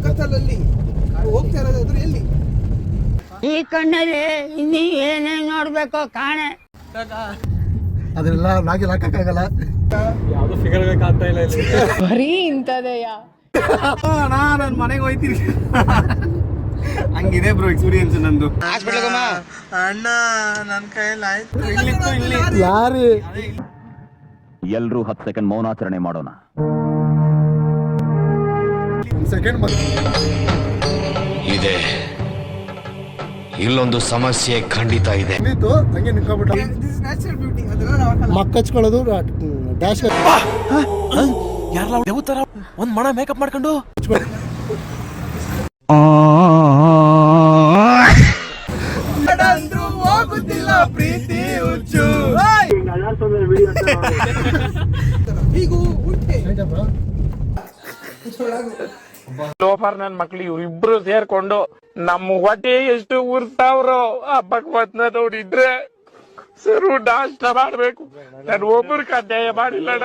ಕತ್ತಲಲ್ಲಿ ಹೋಗ್ತಾ ಇರೋದಾದ್ರೆ ಎಲ್ಲಿ? ಈ ಕಣ್ಣಲ್ಲಿ ಇನ್ನೀ ಏನೇನ್ ನೋಡ್ಬೇಕೋ ಕಾಣೆ. ಅದೆಲ್ಲ ನಾಗಿ ಹಾಕಕ್ಕಾಗಲ್ಲ. ಯಾವ್ದು ಫಿಗರ್ ಬೇಕಾಗ್ತಾ ಇಲ್ಲ ಇಲ್ಲಿ. ಬರೀ ಇಂಥದೆಯ. ನಾನು ಮನೆಗೆ ಹೋಯ್ತೀನಿ. ಹಂಗಿದೆ ಬ್ರೋ ಎಕ್ಸ್ಪೀರಿಯನ್ಸ್ ನಂದು. ಅಣ್ಣ ನನ್ನ ಕೈಯಲ್ಲಿ ಆಯ್ತು. ಯಾರು ಎಲ್ರೂ 10 ಸೆಕೆಂಡ್ ಮೌನಾಚರಣೆ ಮಾಡೋಣ. ಸೆಕೆಂಡ್ ಇದೆ, ಇಲ್ಲೊಂದು ಸಮಸ್ಯೆ ಖಂಡಿತ ಇದೆ. ಹಂಗೆ ನಿಂತ್ಕೊಬಿಟ್ಟ. ಮಕ್ಕ ಹಚ್ಕೊಳ್ಳೋದು ಡ್ಯಾಶ್. ಯಾರಲ್ಲ ದೇವತರ ಒಂದ್ ಮಣ ಮೇಕಪ್ ಮಾಡ್ಕೊಂಡು ಹೋಗುತ್ತಿಲ್ಲ ಪ್ರೀತಿ ಹುಚ್ಚು. ಹೀಗೂ ಉಂಟೆ ಲೋಫರ್ ನನ್ ಮಕ್ಳು ಇವ್ರಿಬ್ರು ಸೇರ್ಕೊಂಡು ನಮ್ಮ ಹೊಟ್ಟೆ ಎಷ್ಟು ಉರ್ತಾವ್ರೋ ಆ ಭಗವತ್ನ ನೋಡಿದ್ರೆ ಸರು ನಾಷ್ಟ ಮಾಡ್ಬೇಕು. ನಾನು ಒಬ್ಬರು ಅನ್ಯಾಯ ಮಾಡಿಲ್ಲಣ್ಣ.